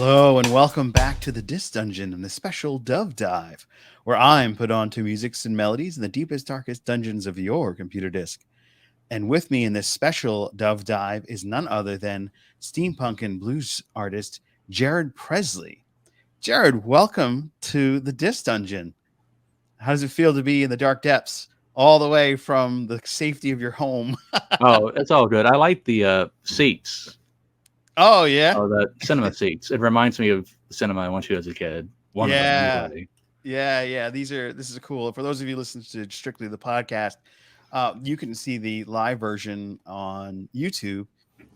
Hello and welcome back to the Disc Dungeon and the special Dove Dive, where I'm put onto musics and melodies in the deepest, darkest dungeons of your computer disc. And with me in this special Dove Dive is none other than steampunk and blues artist Jared Presley. Jared, welcome to the Disc Dungeon. How does it feel to be in the dark depths, all the way from the safety of your home? Oh, it's all good. I like the seats. Oh yeah, Oh, the cinema seats. It reminds me of the cinema I went to as a kid. One of them, yeah. anyway. Yeah. This is cool. For those of you listening to strictly the podcast, you can see the live version on YouTube,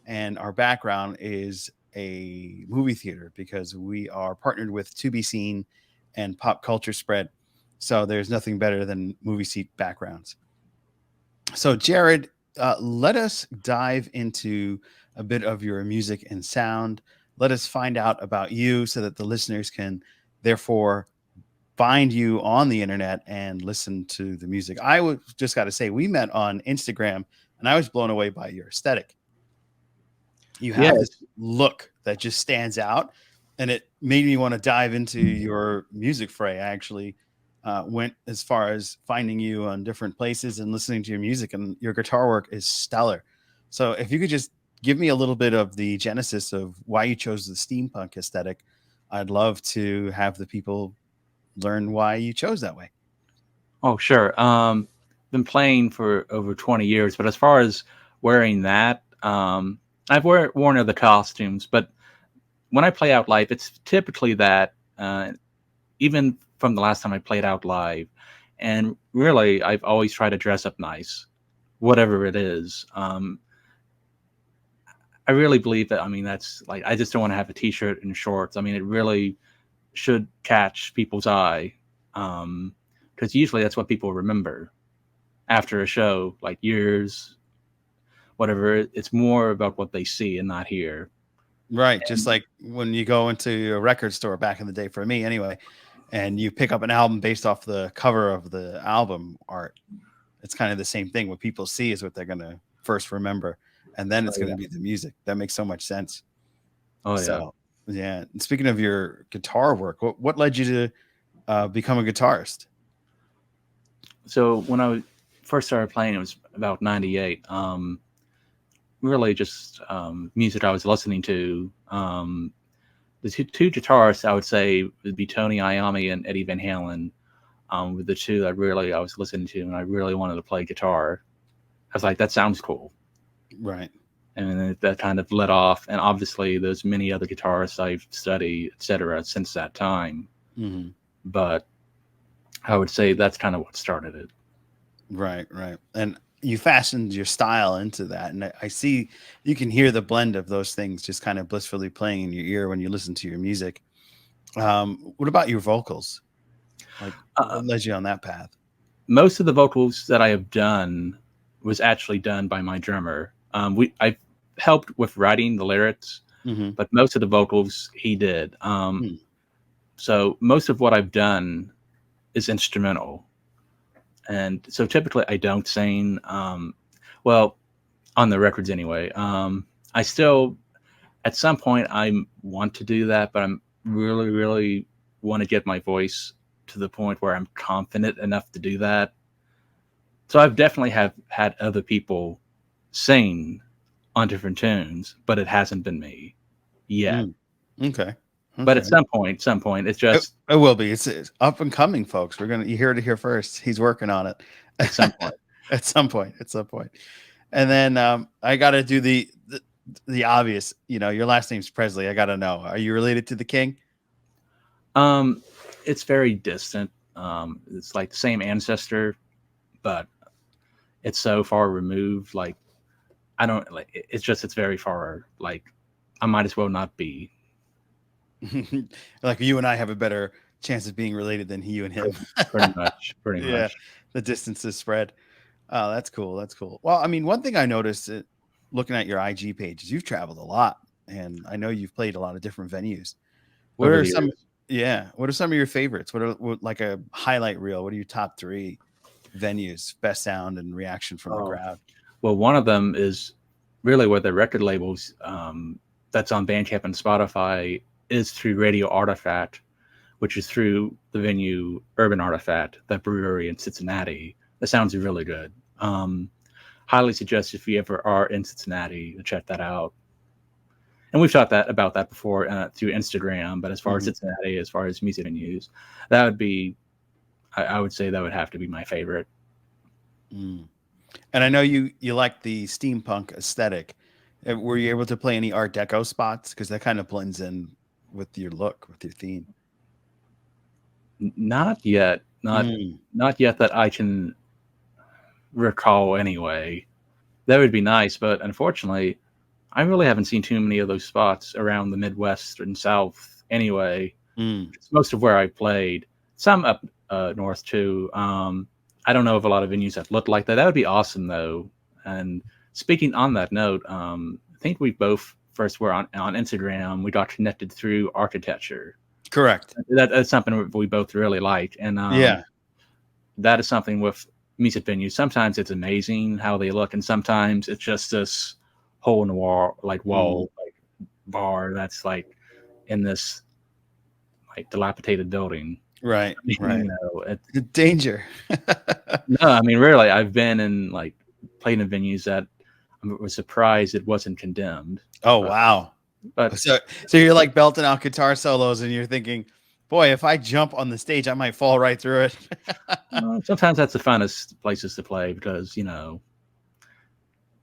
and our background is a movie theater because we are partnered with To Be Seen and Pop Culture Spread. So there's nothing better than movie seat backgrounds. So Jared, let us dive into a bit of your music and sound. Let us find out about you so that the listeners can therefore find you on the internet and listen to the music. Just got to say, we met on Instagram and I was blown away by your aesthetic. You have this Yes. look that just stands out, and it made me want to dive into your music fray. I actually went as far as finding you on different places and listening to your music, and your guitar work is stellar. So, if you could just give me a little bit of the genesis of why you chose the steampunk aesthetic, I'd love to have the people learn why you chose that way. Oh, sure. Been playing for over 20 years, but as far as wearing that, I've worn other costumes, but when I play out live, it's typically that, even from the last time I played out live. And really, I've always tried to dress up nice, whatever it is. I really believe that. I mean, that's like, I just don't want to have a t-shirt and shorts. I mean, it really should catch people's eye. Because usually that's what people remember after a show, like years, whatever. It's more about what they see and not hear. Right. Just And like when you go into a record store back in the day, for me anyway, and you pick up an album based off the cover of the album art. It's kind of the same thing. What people see is what they're going to first remember. And then oh it's going yeah, to be the music. That makes so much sense. oh yeah. So, yeah. And speaking of your guitar work, what led you to become a guitarist? So when I first started playing, it was about '98. Really just music I was listening to. The two guitarists I would say would be Tony Iommi and Eddie Van Halen. Were the two that really I was listening to, and I really wanted to play guitar. I was like, that sounds cool. Right. And then that kind of led off. And obviously, there's many other guitarists I've studied, etc., since that time. Hmm. But I would say that's kind of what started it. Right. Right. And you fastened your style into that. And I see you can hear the blend of those things just kind of blissfully playing in your ear when you listen to your music. What about your vocals? Like, Uh, what led you on that path? Most of the vocals that I have done was actually done by my drummer. I helped with writing the lyrics, Hmm. but most of the vocals he did. So most of what I've done is instrumental, and so typically I don't sing. Well, on the records anyway. I still, at some point, I want to do that, but I'm really, really want to get my voice to the point where I'm confident enough to do that. So I've definitely have had other people sing on different tunes, but it hasn't been me yet. Mm. Okay. But Okay. at some point, it's It, just it will be. It's up and coming, folks. You hear it here first. He's working on it. at some point. At some point. At some point. And then I got to do the obvious. You know, your last name's Presley. I got to know. Are you related to the king? Um, it's very distant. It's like the same ancestor, but it's so far removed. Like I don't like. It's very far. Like I might as well not be. Like you and I have a better chance of being related than you and him. Pretty much. Pretty Yeah, much. the distance is spread. Oh, that's cool. That's cool. Well, I mean, one thing I noticed looking at your IG page is you've traveled a lot, and I know you've played a lot of different venues. What Over are the some? years. Yeah, what are some of your favorites? Like a highlight reel? What are your top three venues, best sound and reaction from the Oh, crowd? well, one of them is really where the record labels that's on Bandcamp and Spotify is through Radio Artifact, which is through the venue Urban Artifact, that brewery in Cincinnati. That sounds really good. Highly suggest if you ever are in Cincinnati to check that out. And we've talked about that before through Instagram. But as far as Cincinnati, as far as music venues, that would be, I would say that would have to be my favorite. And I know you like the steampunk aesthetic. Were you able to play any Art Deco spots? Because that kind of blends in with your look, with your theme. Not yet. Not yet that I can recall anyway. That would be nice, but unfortunately, I really haven't seen too many of those spots around the Midwest and South anyway. It's most of where I played. Some up north too. I don't know of a lot of venues that look like that. That would be awesome though. And speaking on that note, I think we both first were on Instagram. We got connected through architecture. Correct. That's something we both really like. And that is something with music venues. Sometimes it's amazing how they look, and sometimes it's just this hole in the wall, like bar that's like in this like dilapidated building. Right. Right. You know, danger. No, I mean, really, I've been in like played in venues that I was surprised it wasn't condemned. Oh, wow. But so you're like belting out guitar solos and you're thinking, boy, if I jump on the stage, I might fall right through it. Sometimes that's the funnest places to play because, you know,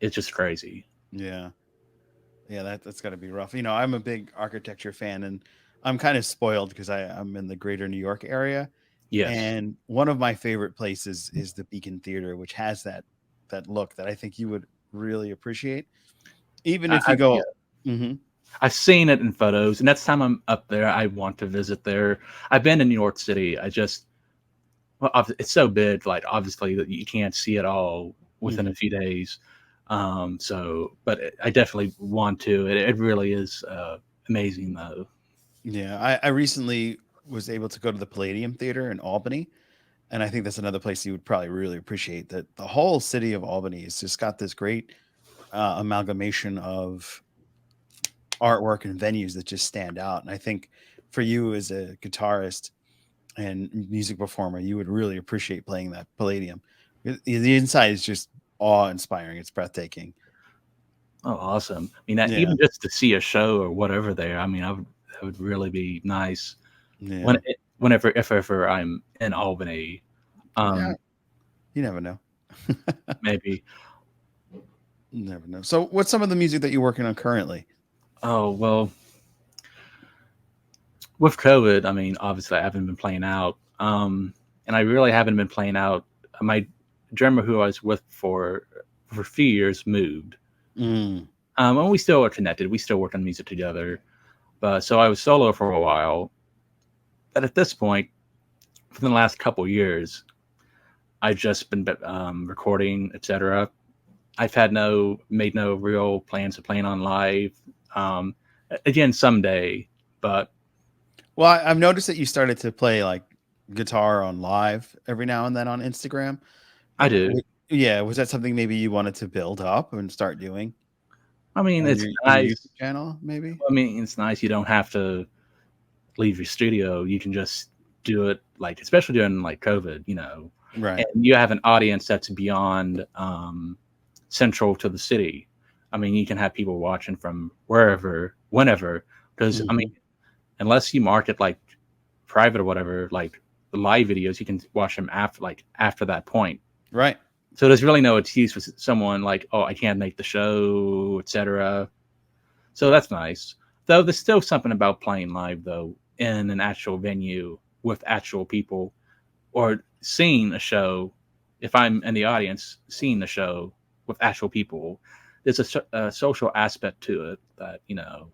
it's just crazy. Yeah. That's got to be rough. You know, I'm a big architecture fan, and I'm kind of spoiled because I'm in the greater New York area. Yes. And one of my favorite places is the Beacon Theater, which has that look that I think you would really appreciate. Even if you go... I've seen it in photos, and next time I'm up there, I want to visit there. I've been in New York City. It's so big, like obviously that you can't see it all within a few days. But I definitely want to. It really is amazing, though. Yeah, I recently was able to go to the Palladium Theater in Albany, and I think that's another place you would probably really appreciate. That the whole city of Albany has just got this great amalgamation of artwork and venues that just stand out. And I think for you as a guitarist and music performer, you would really appreciate playing that Palladium. The inside is just awe-inspiring. It's breathtaking. Oh, awesome. I mean, even just to see a show or whatever there, I mean, that would really be nice. Yeah. If ever I'm in Albany. You never know. Maybe. You never know. So what's some of the music that you're working on currently? Oh, well, with COVID, I mean, obviously I haven't been playing out. And I really haven't been playing out. My drummer who I was with for a few years moved. And we still are connected. We still work on music together. But so I was solo for a while. But at this point, for the last couple of years, I've just been recording, etc. I've made no real plans of playing on live. Again, someday, but well, I've noticed that you started to play like guitar on live every now and then on Instagram. I do. Yeah, was that something maybe you wanted to build up and start doing? I mean, it's nice. YouTube channel, maybe. I mean, it's nice. You don't have to leave your studio. You can just do it, like especially during like COVID, you know. Right. And you have an audience that's beyond central to the city. I mean, you can have people watching from wherever, whenever. Because I mean, unless you market like private or whatever, like the live videos, you can watch them after that point. Right. So there's really no excuse for someone like, oh, I can't make the show, etc. So that's nice. Though there's still something about playing live, though, in an actual venue with actual people, or seeing a show. If I'm in the audience, seeing the show with actual people, there's a social aspect to it that, you know.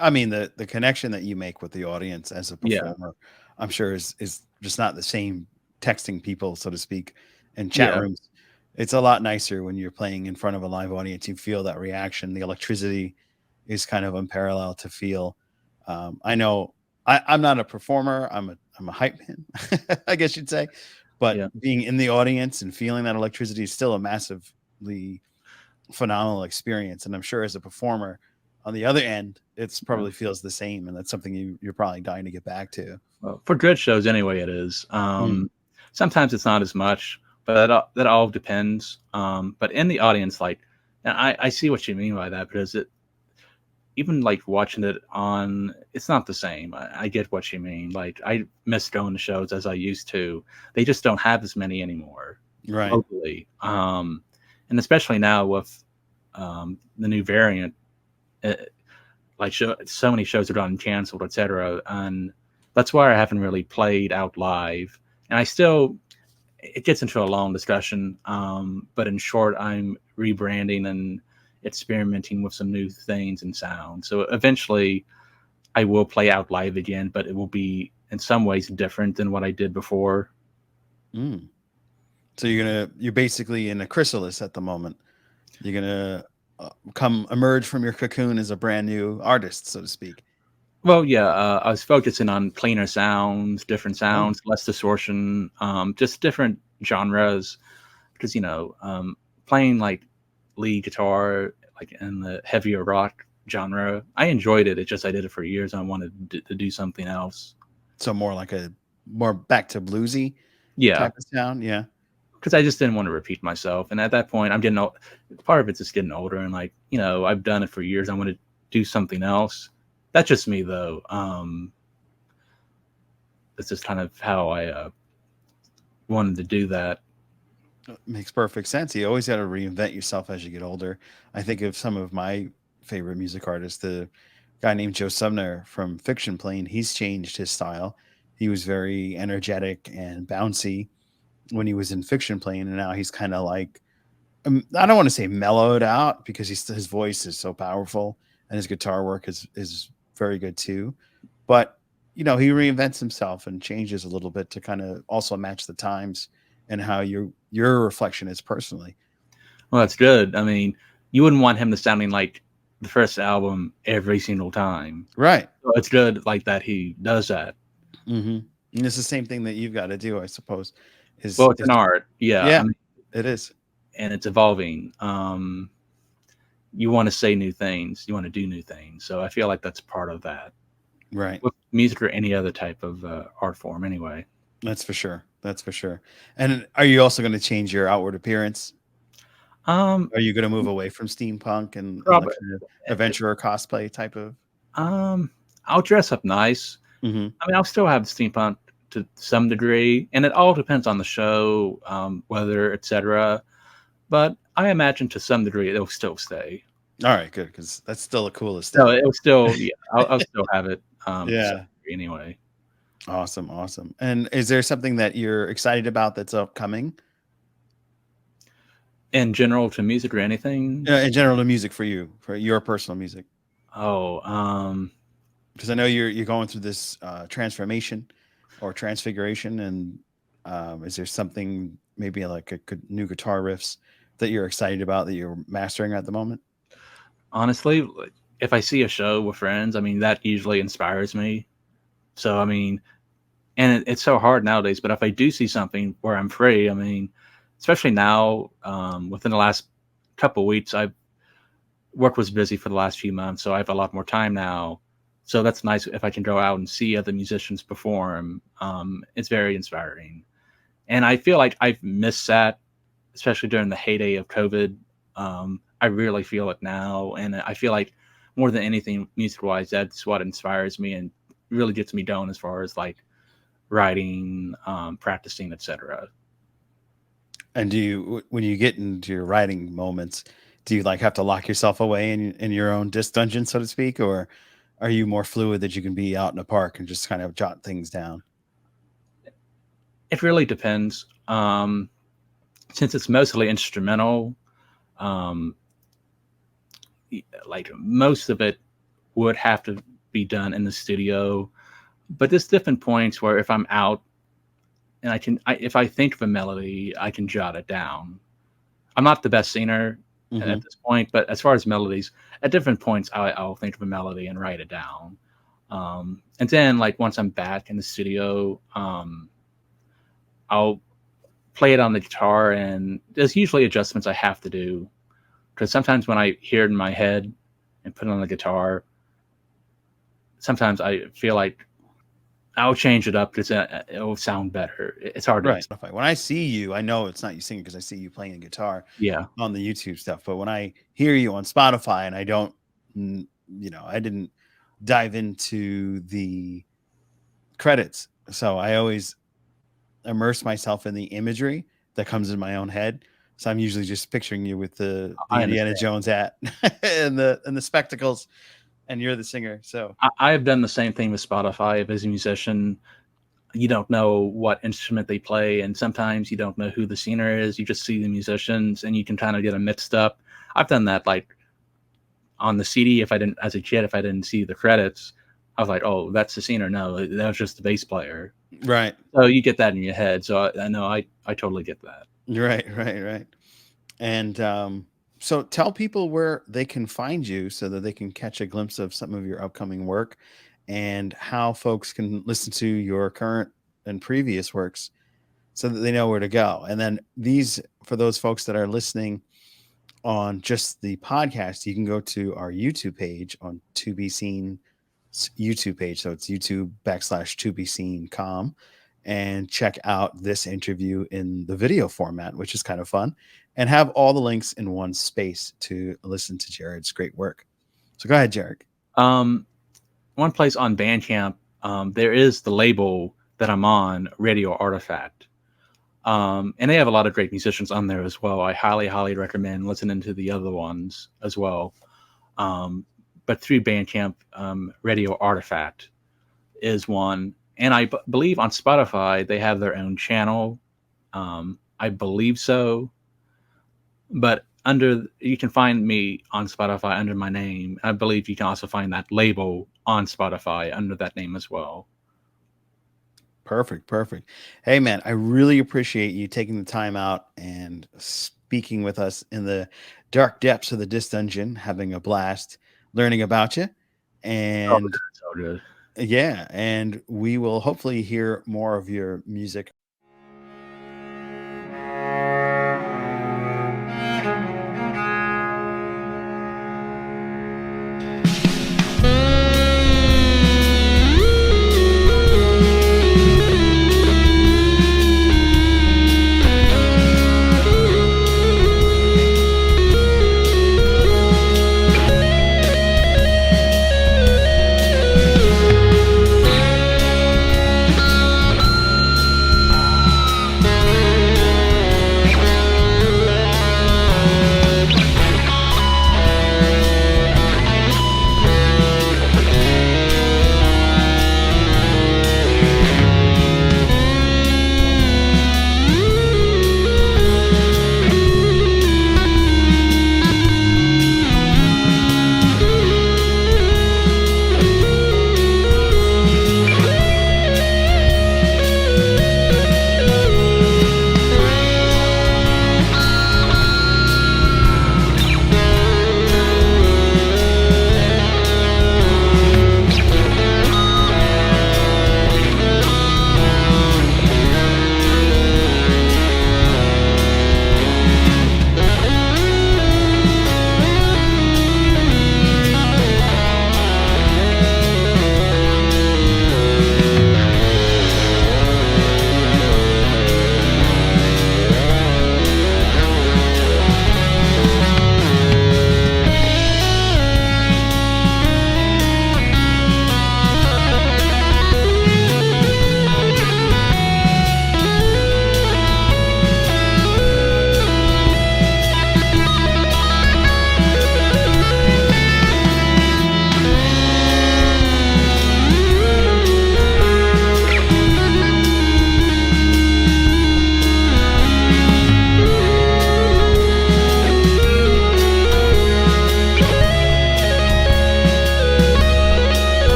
I mean, the connection that you make with the audience as a performer, I'm sure is just not the same texting people, so to speak, and chat rooms. It's a lot nicer when you're playing in front of a live audience. You feel that reaction. The electricity is kind of unparalleled to feel. I know I'm not a performer. I'm a hype man, I guess you'd say. But being in the audience and feeling that electricity is still a massively phenomenal experience. And I'm sure as a performer, on the other end, it's probably feels the same, and that's something you're probably dying to get back to. Well, for good shows anyway, it is. Mm. Sometimes it's not as much, but that all depends. But in the audience, like, and I see what you mean by that, because it, even like watching it on, it's not the same. I get what you mean. Like, I miss going to shows as I used to. They just don't have as many anymore Right. locally. And especially now with the new variant, like so many shows are done canceled, etc. And that's why I haven't really played out live. And I still, it gets into a long discussion. But in short, I'm rebranding and experimenting with some new things and sound. So eventually I will play out live again, but it will be in some ways different than what I did before. Mm. So you're basically in a chrysalis at the moment. You're gonna emerge from your cocoon as a brand new artist, so to speak. Well, yeah, I was focusing on cleaner sounds, different Oh, sounds, less distortion, just different genres. Because playing like lead guitar, like in the heavier rock genre, I enjoyed it. It's just I did it for years. And I wanted to do something else. so more back to bluesy Yeah, type of sound. Yeah. because I just didn't want to repeat myself. And at that point, I'm getting old. Part of it's just getting older, and like I've done it for years. I want to do something else. That's just me, though. That's just kind of how I wanted to do that. Makes perfect sense. You always got to reinvent yourself as you get older. I think of some of my favorite music artists, the guy named Joe Sumner from Fiction Plane. He's changed his style. He was very energetic and bouncy when he was in Fiction Plane, and now he's kind of like, I don't want to say mellowed out, because his voice is so powerful and his guitar work is very good too. But he reinvents himself and changes a little bit to kind of also match the times and how your reflection is personally. Well, that's good. I mean, you wouldn't want him to sounding like the first album every single time. Right. So it's good like that he does that. Hmm. And it's the same thing that you've got to do, I suppose. Well, it's Is an art, yeah. I Yeah, mean, it is. and it's evolving. You want to say new things, you want to do new things. So I feel like that's part of that Right. with music or any other type of art form, anyway. That's for sure. That's for sure. And are you also going to change your outward appearance? Um, Are you going to move away from steampunk and like Probably. kind of adventurer cosplay type of? Um, I'll dress up nice. Hmm. I mean, I'll still have steampunk to some degree, and it all depends on the show, weather, etc. But I imagine to some degree it'll still stay. All right, good, because that's still a cool No, aesthetic. it'll still, yeah, I'll still have it. To some Yeah. degree anyway. Awesome, awesome. And is there something that you're excited about that's upcoming? In general, to music or anything. In general, the music for your personal music, Oh, because I know you're going through this transformation or transfiguration, and is there something maybe like new guitar riffs that you're excited about that you're mastering at the moment? honestly, like, if I see a show with friends, I mean, that usually inspires me. So, I mean, and it's so hard nowadays. But if I do see something where I'm free, I mean, especially now, within the last couple weeks, I've work was busy for the last few months, so I have a lot more time now. So that's nice if I can go out and see other musicians perform. It's very inspiring, and I feel like I've missed that, especially during the heyday of COVID. I really feel it now, and I feel like more than anything, music-wise, that's what inspires me and really gets me going as far as like writing, practicing, etc. And when you get into your writing moments, do you like have to lock yourself away in your own disc dungeon, so to speak, or are you more fluid that you can be out in the park and just kind of jot things down? It really depends. Since it's mostly instrumental, um, like most of it would have to be done in the studio. But there's different points where if I'm out and if I think of a melody, I can jot it down. I'm not the best singer at Hmm. this point, but as far as melodies, at different points, I'll think of a melody and write it down. And then, like once I'm back in the studio, I'll play it on the guitar, and there's usually adjustments I have to do because sometimes when I hear it in my head, and put on the guitar, sometimes I feel like I'll change it up because it'll sound better. It's hard Right. to. When I see you, I know it's not you singing because I see you playing the guitar Yeah. on the YouTube stuff. But when I hear you on Spotify and I don't, I didn't dive into the credits. So I always immerse myself in the imagery that comes in my own head. So I'm usually just picturing you with the Indiana Jones hat and the spectacles, and you're the singer. So I have done the same thing with Spotify. As a musician, you don't know what instrument they play, and sometimes you don't know who the singer is. You just see the musicians, and you can kind of get them mixed up. I've done that, like on the CD. As a kid, if I didn't see the credits, I was like, "Oh, that's the singer." No, that was just the bass player. Right. So you get that in your head. So I know I totally get that. Right. And so tell people where they can find you so that they can catch a glimpse of some of your upcoming work, and how folks can listen to your current and previous works so that they know where to go. And then for those folks that are listening on just the podcast, you can go to our YouTube page on To Be Seen YouTube page. So it's YouTube.com/ToBeSeen.com, and check out this interview in the video format, which is kind of fun, and have all the links in one space to listen to Jared's great work. So go ahead, Jared. One place on Bandcamp, there is the label that I'm on, Radio Artifact. And they have a lot of great musicians on there as well. I highly recommend listening to the other ones as well. But through Bandcamp, Radio Artifact is one. And I believe on Spotify, they have their own channel. I believe so. But you can find me on Spotify under my name. I believe you can also find that label on Spotify under that name as well. Perfect. Hey, man, I really appreciate you taking the time out and speaking with us in the dark depths of the Disc Dungeon, having a blast learning about you. And so good. Yeah, and we will hopefully hear more of your music.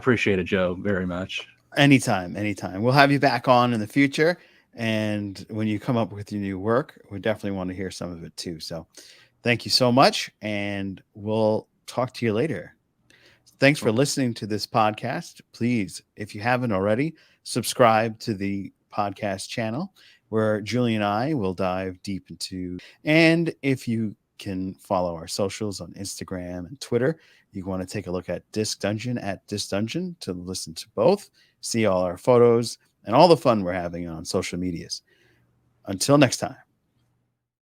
appreciate it, Joe, very much. Anytime, anytime. We'll have you back on in the future. And when you come up with your new work, we definitely want to hear some of it too. So thank you so much. And we'll talk to you later. Thanks for listening to this podcast. Please, if you haven't already, subscribe to the podcast channel where Julie and I will dive deep into. And if you can follow our socials on Instagram and Twitter, you want to take a look at Disc Dungeon at Disc Dungeon to listen to both, see all our photos and all the fun we're having on social medias. Until next time.